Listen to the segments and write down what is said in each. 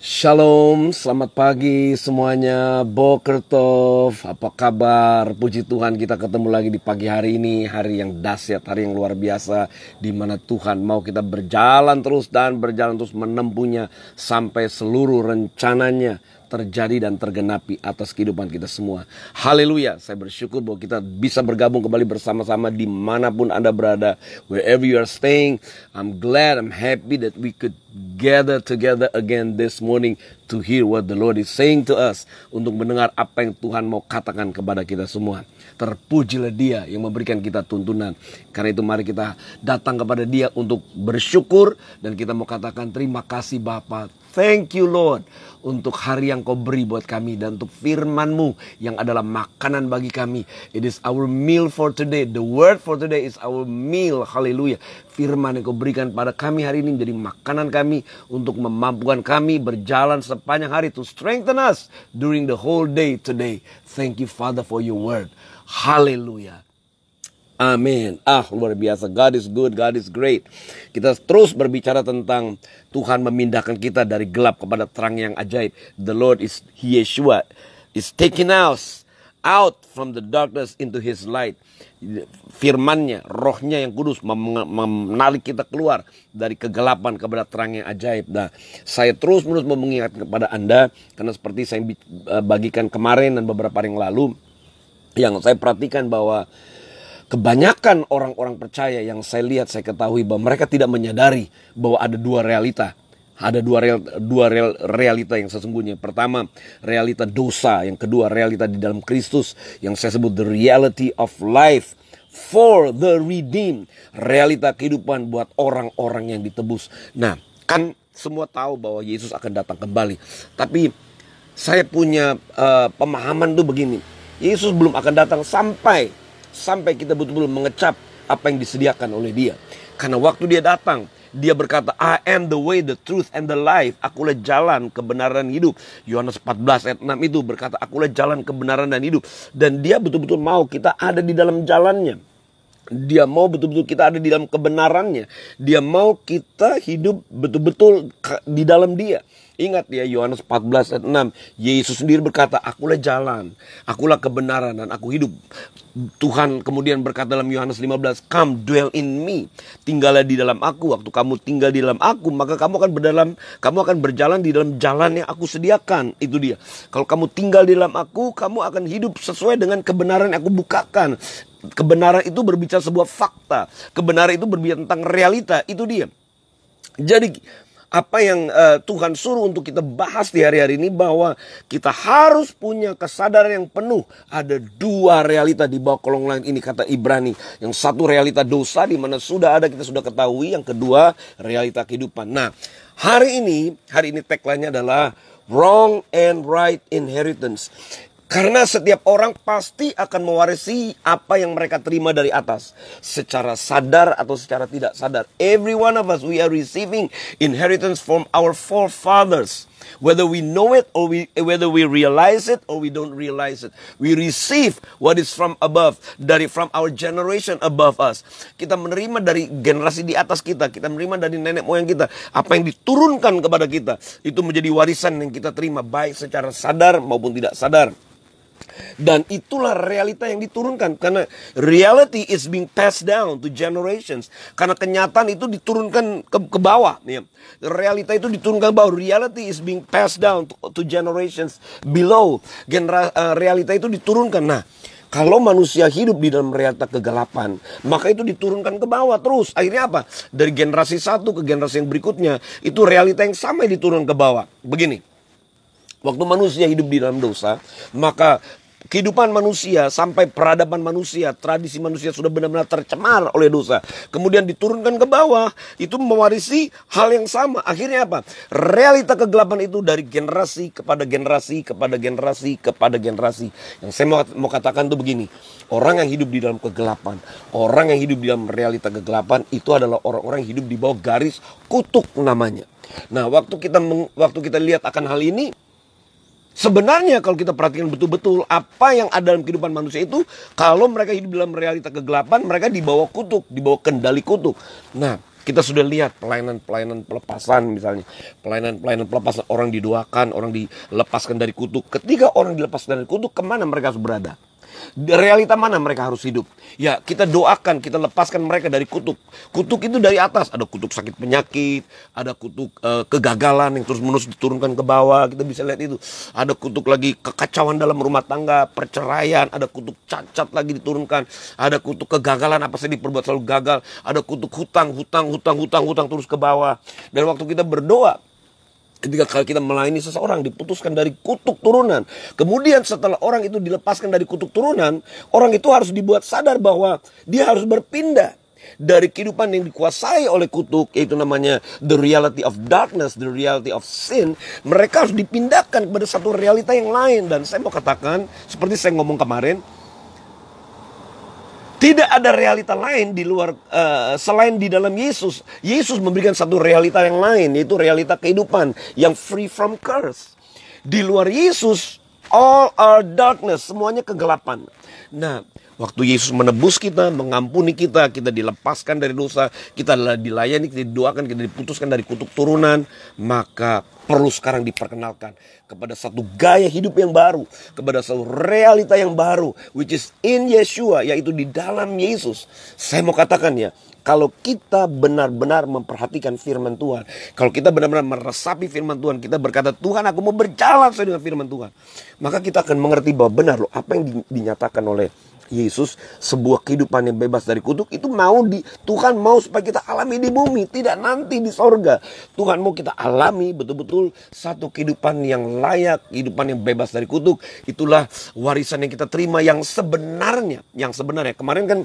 Shalom, selamat pagi semuanya. Boker Tov, apa kabar? Puji Tuhan, kita ketemu lagi di pagi hari ini. Hari yang dahsyat, hari yang luar biasa, di mana Tuhan mau kita berjalan terus dan berjalan terus menempuhnya sampai seluruh rencananya terjadi dan tergenapi atas kehidupan kita semua. Haleluya, saya bersyukur bahwa kita bisa bergabung kembali bersama-sama dimanapun Anda berada. Wherever you are staying, I'm glad, I'm happy that we could gather together again this morning to hear what the Lord is saying to us. Untuk mendengar apa yang Tuhan mau katakan kepada kita semua. Terpujilah Dia yang memberikan kita tuntunan. Karena itu mari kita datang kepada Dia untuk bersyukur. Dan kita mau katakan terima kasih Bapa. Thank you Lord untuk hari yang kau beri buat kami dan untuk firman-Mu yang adalah makanan bagi kami. It is our meal for today. The word for today is our meal. Haleluya. Firman yang kau berikan pada kami hari ini menjadi makanan kami untuk memampukan kami berjalan sepanjang hari, to strengthen us during the whole day today. Thank you Father for your word. Haleluya. Amin. Luar biasa. God is good, God is great. Kita terus berbicara tentang Tuhan memindahkan kita dari gelap kepada terang yang ajaib. The Lord is Yeshua is taking us out from the darkness into His light. Firman-Nya, rohnya yang kudus menarik kita keluar dari kegelapan kepada terang yang ajaib. Nah, saya terus-menerus mau mengingatkan kepada Anda, karena seperti saya bagikan kemarin dan beberapa hari yang lalu, yang saya perhatikan bahwa kebanyakan orang-orang percaya yang saya lihat, saya ketahui bahwa mereka tidak menyadari bahwa ada dua realita. Ada dua realita yang sesungguhnya. Pertama, realita dosa. Yang kedua, realita di dalam Kristus. Yang saya sebut the reality of life for the redeemed. Realita kehidupan buat orang-orang yang ditebus. Nah, kan semua tahu bahwa Yesus akan datang kembali. Tapi saya punya pemahaman tuh begini. Yesus belum akan datang sampai kita betul-betul mengecap apa yang disediakan oleh Dia. Karena waktu Dia datang, Dia berkata, I am the way, the truth, and the life. Akulah jalan, kebenaran, hidup. Yohanes 14 ayat 6 itu berkata, akulah jalan, kebenaran, dan hidup. Dan Dia betul-betul mau kita ada di dalam jalannya. Dia mau betul-betul kita ada di dalam kebenarannya. Dia mau kita hidup betul-betul di dalam Dia. Ingat ya, Yohanes 14 ayat 6. Yesus sendiri berkata, akulah jalan, akulah kebenaran, dan aku hidup. Tuhan kemudian berkata dalam Yohanes 15, come dwell in me. Tinggallah di dalam aku. Waktu kamu tinggal di dalam aku, maka kamu akan berjalan di dalam jalan yang aku sediakan. Itu dia. Kalau kamu tinggal di dalam aku, kamu akan hidup sesuai dengan kebenaran yang aku bukakan. Kebenaran itu berbicara sebuah fakta. Kebenaran itu berbicara tentang realita. Itu dia. Jadi apa yang Tuhan suruh untuk kita bahas di hari-hari ini, bahwa kita harus punya kesadaran yang penuh. Ada dua realita di bawah kolong langit ini, kata Ibrani. Yang satu realita dosa, di mana kita sudah ketahui. Yang kedua realita kehidupan. Nah, hari ini tagline-nya adalah wrong and right inheritance. Karena setiap orang pasti akan mewarisi apa yang mereka terima dari atas, secara sadar atau secara tidak sadar. Every one of us, we are receiving inheritance from our forefathers. Whether we know it or whether we realize it or we don't realize it, we receive what is from above, from our generation above us. Kita menerima dari generasi di atas kita, kita menerima dari nenek moyang kita. Apa yang diturunkan kepada kita, itu menjadi warisan yang kita terima, baik secara sadar maupun tidak sadar. Dan itulah realita yang diturunkan. Karena reality is being passed down to generations. Karena kenyataan itu diturunkan ke bawah. Realita itu diturunkan ke bawah. Reality is being passed down to generations below. Realita itu diturunkan. Nah, kalau manusia hidup di dalam realita kegelapan, maka itu diturunkan ke bawah terus. Akhirnya apa? Dari generasi satu ke generasi yang berikutnya, itu realita yang sama yang diturunkan ke bawah. Begini. Waktu manusia hidup di dalam dosa, maka kehidupan manusia sampai peradaban manusia, tradisi manusia sudah benar-benar tercemar oleh dosa. Kemudian diturunkan ke bawah, itu mewarisi hal yang sama. Akhirnya apa? Realita kegelapan itu dari generasi kepada generasi, kepada generasi, kepada generasi. Yang saya mau katakan itu begini. Orang yang hidup di dalam kegelapan, orang yang hidup di dalam realita kegelapan, itu adalah orang-orang yang hidup di bawah garis kutuk namanya. Nah, waktu kita lihat akan hal ini, sebenarnya kalau kita perhatikan betul-betul apa yang ada dalam kehidupan manusia itu, kalau mereka hidup dalam realita kegelapan, mereka di bawah kutuk, di bawah kendali kutuk. Nah, Kita sudah lihat pelayanan-pelayanan pelepasan misalnya. Pelayanan-pelayanan pelepasan, orang didoakan, orang dilepaskan dari kutuk. Ketika orang dilepaskan dari kutuk, kemana mereka harus berada? Di realita mana mereka harus hidup? Ya, kita doakan, kita lepaskan mereka dari kutuk. Kutuk itu dari atas. Ada kutuk sakit penyakit, ada kutuk kegagalan yang terus-menerus diturunkan ke bawah. Kita bisa lihat itu. Ada kutuk lagi kekacauan dalam rumah tangga, perceraian. Ada kutuk cacat lagi diturunkan. Ada kutuk kegagalan, apa saja diperbuat selalu gagal. Ada kutuk hutang terus ke bawah. Dan waktu kita berdoa, ketika kita melayani seseorang diputuskan dari kutuk turunan. Kemudian setelah orang itu dilepaskan dari kutuk turunan, orang itu harus dibuat sadar bahwa dia harus berpindah dari kehidupan yang dikuasai oleh kutuk, yaitu namanya the reality of darkness, the reality of sin. Mereka harus dipindahkan kepada satu realita yang lain. Dan saya mau katakan, seperti saya ngomong kemarin, tidak ada realita lain di luar selain di dalam Yesus. Yesus memberikan satu realita yang lain, yaitu realita kehidupan yang free from curse. Di luar Yesus, all are darkness, semuanya kegelapan. Nah, waktu Yesus menebus kita, mengampuni kita, kita dilepaskan dari dosa, kita dilayani, kita didoakan, kita diputuskan dari kutuk turunan, maka perlu sekarang diperkenalkan kepada satu gaya hidup yang baru, kepada satu realita yang baru, which is in Yeshua, yaitu di dalam Yesus. Saya mau katakan ya, kalau kita benar-benar memperhatikan firman Tuhan, kalau kita benar-benar meresapi firman Tuhan, kita berkata, Tuhan aku mau berjalan sesuai dengan firman Tuhan, maka kita akan mengerti bahwa benar loh, apa yang dinyatakan oleh Yesus, sebuah kehidupan yang bebas dari kutuk, itu Tuhan mau supaya kita alami di bumi, tidak nanti di sorga. Tuhan mau kita alami betul-betul satu kehidupan yang layak, kehidupan yang bebas dari kutuk. Itulah warisan yang kita terima yang sebenarnya. Kemarin kan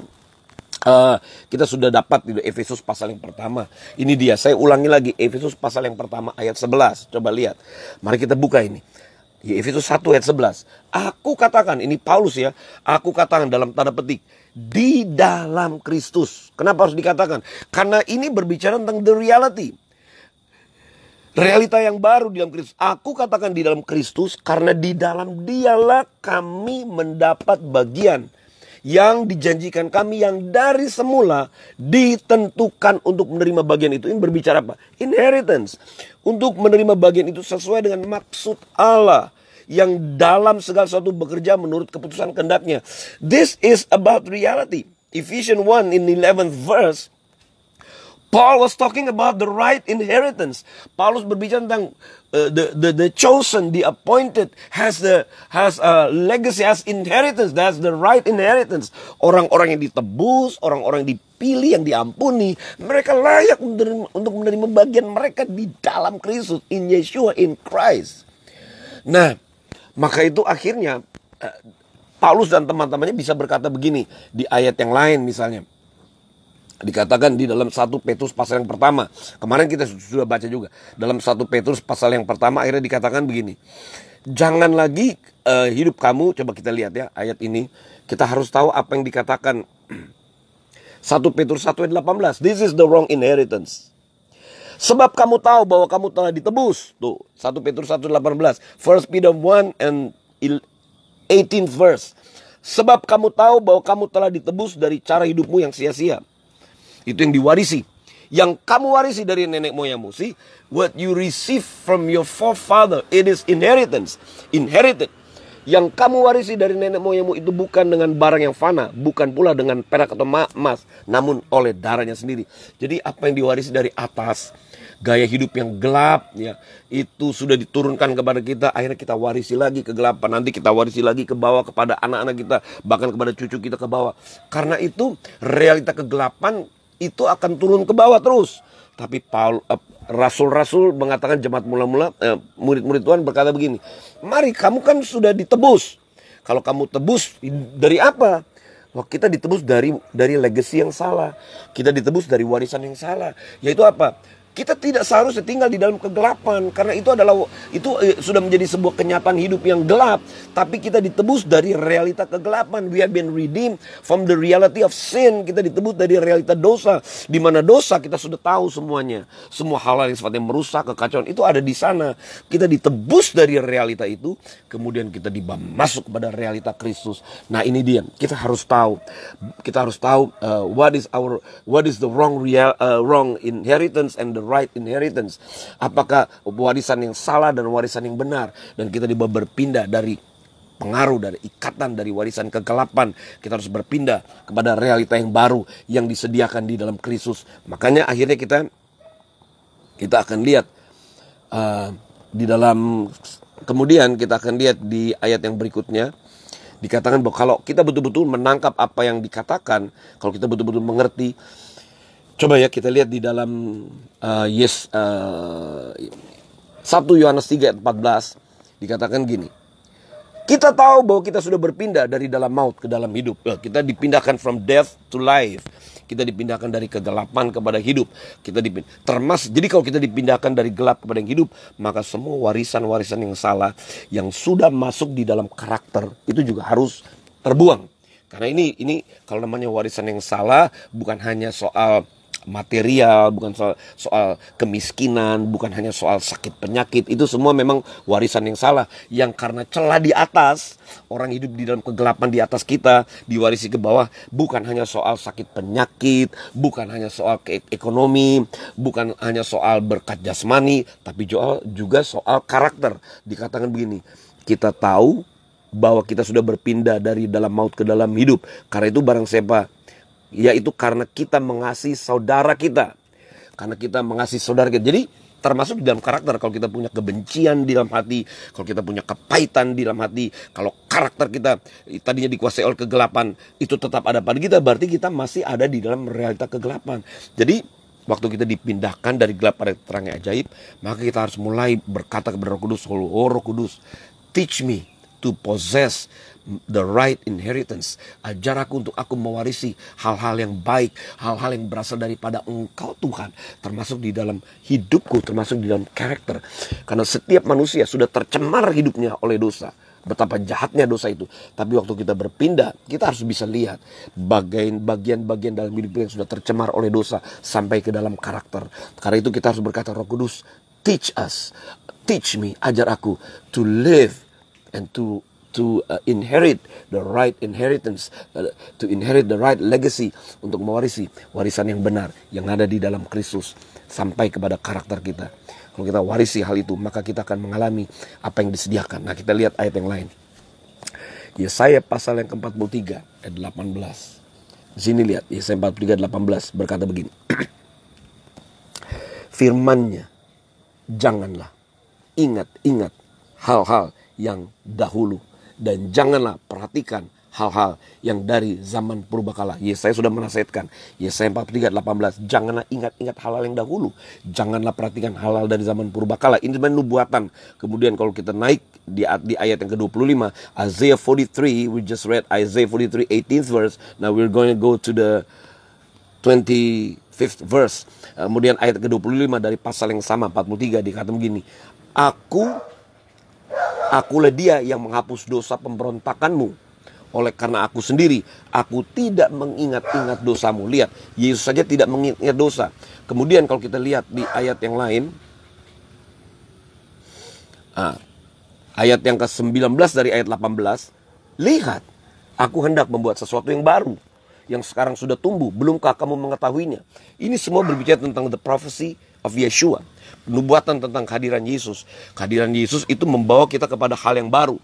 kita sudah dapat di Efesus pasal yang pertama. Ini dia, saya ulangi lagi, Efesus pasal yang pertama ayat 11. Coba lihat, mari kita buka ini. Efesus 1 ayat 11. Aku katakan, ini Paulus ya, aku katakan dalam tanda petik, di dalam Kristus. Kenapa harus dikatakan? Karena ini berbicara tentang the reality. Realita yang baru di dalam Kristus. Aku katakan di dalam Kristus, karena di dalam Dialah kami mendapat bagian yang dijanjikan kami, yang dari semula ditentukan untuk menerima bagian itu. Ini berbicara apa? Inheritance. Untuk menerima bagian itu sesuai dengan maksud Allah, yang dalam segala sesuatu bekerja menurut keputusan kehendaknya. This is about reality. Ephesians 1 in 11th verse, Paul was talking about the right inheritance. Paulus berbicara tentang the chosen, the appointed has a legacy, has inheritance. That's the right inheritance. Orang-orang yang ditebus, orang-orang yang dipilih, yang diampuni, mereka layak untuk menerima bagian mereka di dalam Kristus, in Yeshua, in Christ. Nah, maka itu akhirnya Paulus dan teman-temannya bisa berkata begini di ayat yang lain misalnya. Dikatakan di dalam 1 Petrus pasal yang pertama. Kemarin kita sudah baca juga. Dalam 1 Petrus pasal yang pertama akhirnya dikatakan begini. Jangan lagi hidup kamu, coba kita lihat ya ayat ini. Kita harus tahu apa yang dikatakan 1 Petrus 1 ayat 18. This is the wrong inheritance. Sebab kamu tahu bahwa kamu telah ditebus. Tuh, 1 Petrus 1 ayat 18. 1 Peter 1 and 18th verse. Sebab kamu tahu bahwa kamu telah ditebus dari cara hidupmu yang sia-sia. Itu yang diwarisi. Yang kamu warisi dari nenek moyangmu. See, what you receive from your forefather, it is inheritance. Inherited. Yang kamu warisi dari nenek moyangmu itu bukan dengan barang yang fana, bukan pula dengan perak atau emas, namun oleh darahnya sendiri. Jadi apa yang diwarisi dari atas, gaya hidup yang gelap, ya, itu sudah diturunkan kepada kita. Akhirnya kita warisi lagi kegelapan. Nanti kita warisi lagi ke bawah kepada anak-anak kita, bahkan kepada cucu kita ke bawah. Karena itu realita kegelapan itu akan turun ke bawah terus. Tapi rasul-rasul mengatakan, jemaat mula-mula, murid-murid Tuhan berkata begini, mari, kamu kan sudah ditebus. Kalau kamu tebus dari apa? Wah, kita ditebus dari legacy yang salah. Kita ditebus dari warisan yang salah. Yaitu apa? Kita tidak seharusnya tinggal di dalam kegelapan, karena itu sudah menjadi sebuah kenyataan hidup yang gelap. Tapi kita ditebus dari realita kegelapan. We have been redeemed from the reality of sin. Kita ditebus dari realita dosa, di mana dosa kita sudah tahu semuanya. Semua hal yang sifatnya merusak, kekacauan itu ada di sana. Kita ditebus dari realita itu, kemudian kita dibawa masuk kepada realita Kristus. Nah, ini dia. Kita harus tahu. What is the wrong inheritance and the right inheritance. Apakah warisan yang salah dan warisan yang benar. Dan kita dibawa berpindah dari pengaruh, dari ikatan, dari warisan kegelapan. Kita harus berpindah kepada realita yang baru yang disediakan di dalam Kristus. Makanya akhirnya kita akan lihat kemudian kita akan lihat di ayat yang berikutnya. Dikatakan bahwa kalau kita betul-betul menangkap apa yang dikatakan, kalau kita betul-betul mengerti. Coba ya kita lihat di dalam 1 Yohanes 3 ayat 14. Dikatakan gini. Kita tahu bahwa kita sudah berpindah dari dalam maut ke dalam hidup. Kita dipindahkan from death to life. Kita dipindahkan dari kegelapan kepada hidup. Jadi kalau kita dipindahkan dari gelap kepada yang hidup, maka semua warisan-warisan yang salah yang sudah masuk di dalam karakter itu juga harus terbuang. Karena ini kalau namanya warisan yang salah, bukan hanya soal material, bukan soal kemiskinan, bukan hanya soal sakit penyakit. Itu semua memang warisan yang salah, yang karena celah di atas, orang hidup di dalam kegelapan di atas kita, diwarisi ke bawah. Bukan hanya soal sakit penyakit, bukan hanya soal ekonomi, bukan hanya soal berkat jasmani, tapi juga soal karakter. Dikatakan begini, kita tahu bahwa kita sudah berpindah dari dalam maut ke dalam hidup. Karena itu barang siapa, yaitu karena kita mengasihi saudara kita. Karena kita mengasihi saudara kita. Jadi termasuk di dalam karakter. Kalau kita punya kebencian di dalam hati, kalau kita punya kepahitan di dalam hati, kalau karakter kita tadinya dikuasai oleh kegelapan, itu tetap ada pada kita, berarti kita masih ada di dalam realita kegelapan. Jadi waktu kita dipindahkan dari gelap pada terang yang ajaib, maka kita harus mulai berkata kepada Roh Kudus, "Oh Roh Kudus, teach me to possess the right inheritance." Ajar aku untuk aku mewarisi hal-hal yang baik, hal-hal yang berasal daripada Engkau Tuhan, termasuk di dalam hidupku, termasuk di dalam karakter. Karena setiap manusia sudah tercemar hidupnya oleh dosa. Betapa jahatnya dosa itu. Tapi waktu kita berpindah, kita harus bisa lihat bagian-bagian dalam hidup yang sudah tercemar oleh dosa sampai ke dalam karakter. Karena itu kita harus berkata, "Roh Kudus, teach me, ajar aku to live and to inherit the right inheritance, to inherit the right legacy," untuk mewarisi warisan yang benar yang ada di dalam Kristus sampai kepada karakter kita. Kalau kita warisi hal itu, maka kita akan mengalami apa yang disediakan. Nah, kita lihat ayat yang lain. Yesaya pasal yang ke-43 ayat 18. Di sini lihat, Yesaya 43 ayat 18 berkata begini. Firman-Nya, janganlah ingat hal-hal yang dahulu, dan janganlah perhatikan hal-hal yang dari zaman purbakala. Yesaya sudah menasihatkan. Yesaya 43 ayat 18. Janganlah ingat-ingat hal-hal yang dahulu. Janganlah perhatikan hal-hal dari zaman purbakala. Ini sebenarnya nubuatan. Kemudian kalau kita naik di ayat yang ke-25, Isaiah 43, we just read Isaiah 43, 18th verse. Now we're going to go to the 25th verse. Kemudian ayat ke-25 dari pasal yang sama, 43, dikatakan begini. Akulah dia yang menghapus dosa pemberontakanmu. Oleh karena aku sendiri, aku tidak mengingat-ingat dosamu. Lihat, Yesus saja tidak mengingat dosa. Kemudian kalau kita lihat di ayat yang lain, ayat yang ke-19 dari ayat 18, lihat, aku hendak membuat sesuatu yang baru, yang sekarang sudah tumbuh, belumkah kamu mengetahuinya? Ini semua berbicara tentang the prophecy of Yeshua, penubuatan tentang kehadiran Yesus. Kehadiran Yesus itu membawa kita kepada hal yang baru.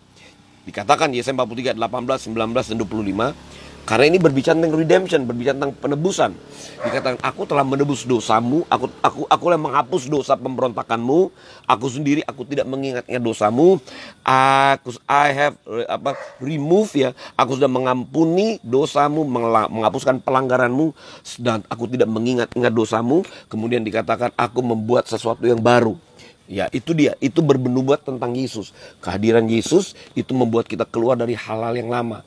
Dikatakan Yesaya 43, 18, 19, dan 25. Karena ini berbicara tentang redemption, berbicara tentang penebusan. Dikatakan, aku telah menebus dosamu, aku yang menghapus dosa pemberontakanmu. Aku sendiri, aku tidak mengingatnya dosamu. I have remove, ya. Aku sudah mengampuni dosamu, menghapuskan pelanggaranmu, dan aku tidak mengingat-ingat dosamu. Kemudian dikatakan, aku membuat sesuatu yang baru. Ya, itu dia, itu bernubuat tentang Yesus. Kehadiran Yesus itu membuat kita keluar dari hal-hal yang lama.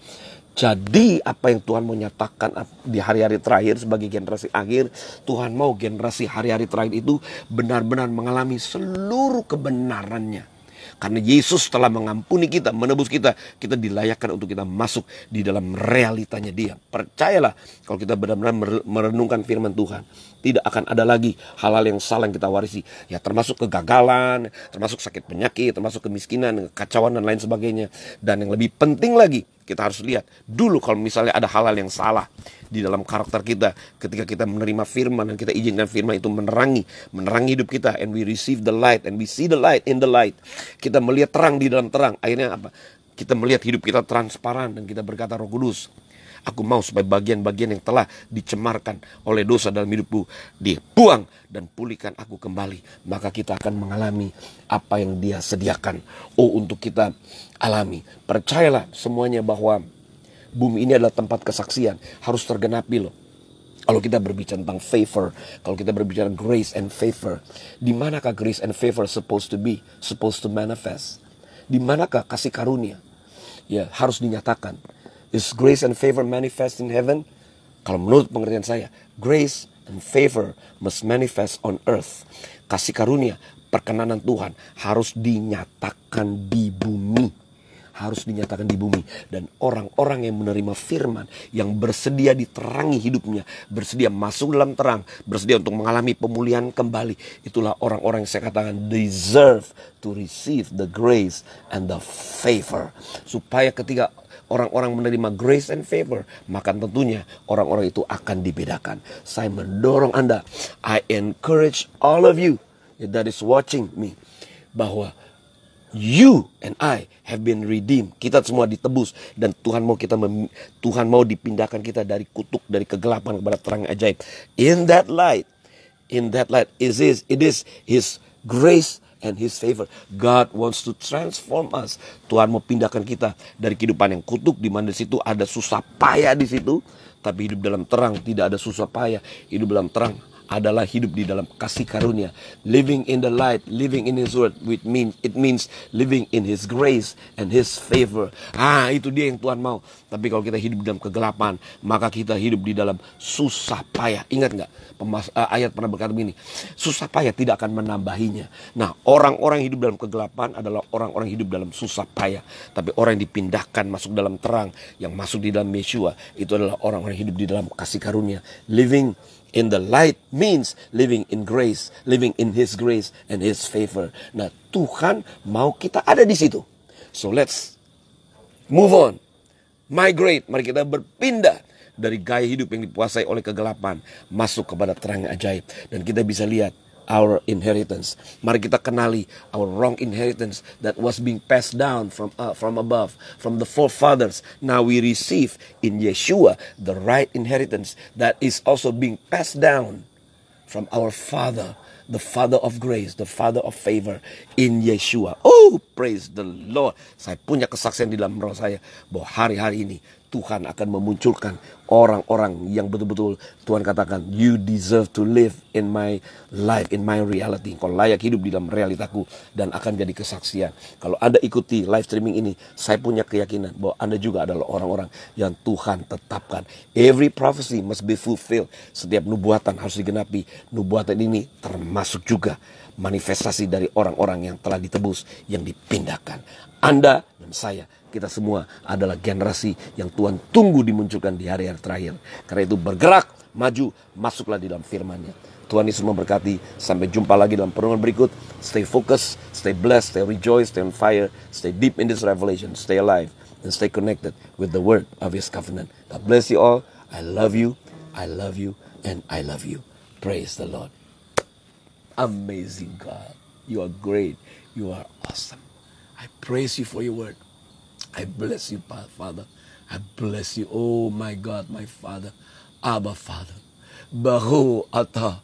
Jadi apa yang Tuhan mau nyatakan di hari-hari terakhir sebagai generasi akhir, Tuhan mau generasi hari-hari terakhir itu benar-benar mengalami seluruh kebenarannya. Karena Yesus telah mengampuni kita, menebus kita, kita dilayakkan untuk kita masuk di dalam realitanya Dia. Percayalah, kalau kita benar-benar merenungkan firman Tuhan, tidak akan ada lagi hal-hal yang salah yang kita warisi. Ya, termasuk kegagalan, termasuk sakit penyakit, termasuk kemiskinan, kekacauan dan lain sebagainya. Dan yang lebih penting lagi, kita harus lihat dulu kalau misalnya ada hal-hal yang salah di dalam karakter kita ketika kita menerima firman dan kita izinkan firman itu menerangi hidup kita, and we receive the light and we see the light in the light. Kita melihat terang di dalam terang. Akhirnya apa? Kita melihat hidup kita transparan dan kita berkata, Roh Kudus, aku mau supaya bagian-bagian yang telah dicemarkan oleh dosa dalam hidupku dibuang dan pulihkan aku kembali. Maka kita akan mengalami apa yang Dia sediakan untuk kita alami. Percayalah semuanya bahwa bumi ini adalah tempat kesaksian. Harus tergenapi loh. Kalau kita berbicara tentang favor, kalau kita berbicara grace and favor, di manakah grace and favor supposed to manifest? Di manakah kasih karunia? Ya, harus dinyatakan. Is grace and favor manifest in heaven? Kalau menurut pengertian saya, grace and favor must manifest on earth. Kasih karunia, perkenanan Tuhan harus dinyatakan di bumi. Harus dinyatakan di bumi. Dan orang-orang yang menerima firman, yang bersedia diterangi hidupnya, bersedia masuk dalam terang, bersedia untuk mengalami pemulihan kembali, itulah orang-orang yang saya katakan deserve to receive the grace and the favor. Supaya ketika orang-orang menerima grace and favor, maka tentunya orang-orang itu akan dibedakan. Saya mendorong Anda, I encourage all of you that is watching me, bahwa you and I have been redeemed. Kita semua ditebus dan Tuhan mau dipindahkan kita dari kutuk, dari kegelapan kepada terang ajaib. In that light it is His grace and His favor. God wants to transform us. Tuhan mau pindahkan kita dari kehidupan yang kutuk, di mana di situ ada susah payah di situ, tapi hidup dalam terang tidak ada susah payah. Hidup dalam terang adalah hidup di dalam kasih karunia. Living in the light, living in His word, it means living in His grace and His favor. Itu dia yang Tuhan mau. Tapi kalau kita hidup dalam kegelapan, maka kita hidup di dalam susah payah. Ingat nggak? Ayat pernah berkata begini, susah payah tidak akan menambahinya. Nah, orang-orang hidup dalam kegelapan adalah orang-orang hidup dalam susah payah. Tapi orang yang dipindahkan masuk dalam terang, yang masuk di dalam Yeshua, itu adalah orang-orang hidup di dalam kasih karunia. Living in the light means living in grace, living in His grace and His favor. Nah, Tuhan mau kita ada di situ. So let's move on. Migrate, mari kita berpindah dari gaya hidup yang dikuasai oleh kegelapan masuk kepada terang yang ajaib. Dan kita bisa lihat our inheritance. Mari kita kenali our wrong inheritance that was being passed down from above, from the forefathers. Now we receive in Yeshua the right inheritance that is also being passed down from our Father, the Father of grace, the Father of favor in Yeshua. Oh, praise the Lord. Saya punya kesaksian di dalam roh saya bahwa hari-hari ini Tuhan akan memunculkan orang-orang yang betul-betul Tuhan katakan, you deserve to live in my life, in my reality. Kau layak hidup di dalam realitaku dan akan jadi kesaksian. Kalau Anda ikuti live streaming ini, saya punya keyakinan bahwa Anda juga adalah orang-orang yang Tuhan tetapkan. Every prophecy must be fulfilled. Setiap nubuatan harus digenapi. Nubuatan ini termasuk juga manifestasi dari orang-orang yang telah ditebus, yang dipindahkan. Anda dan saya, kita semua adalah generasi yang Tuhan tunggu dimunculkan di hari-hari terakhir. Karena itu bergerak, maju, masuklah di dalam firman-Nya. Tuhan Yesus memberkati. Sampai jumpa lagi dalam perenungan berikut. Stay focused, stay blessed, stay rejoice, stay on fire, stay deep in this revelation, stay alive, and stay connected with the word of His covenant. God bless you all. I love you, I love you, and I love you. Praise the Lord. Amazing God. You are great. You are awesome. I praise you for your word. I bless you, Father. I bless you. Oh, my God, my Father. Abba, Father. Bahu ata.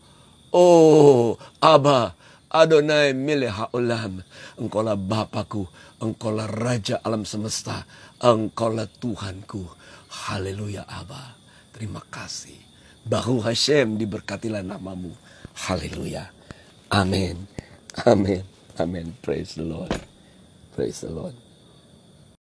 Oh, Abba. Adonai milih haolam. Engkaulah Bapakku. Engkaulah Raja alam semesta. Engkaulah Tuhanku. Haleluya, Abba. Terima kasih. Bahu Hashem, diberkatilah namamu. Haleluya. Amin. Amin. Amin. Praise the Lord. Praise the Lord.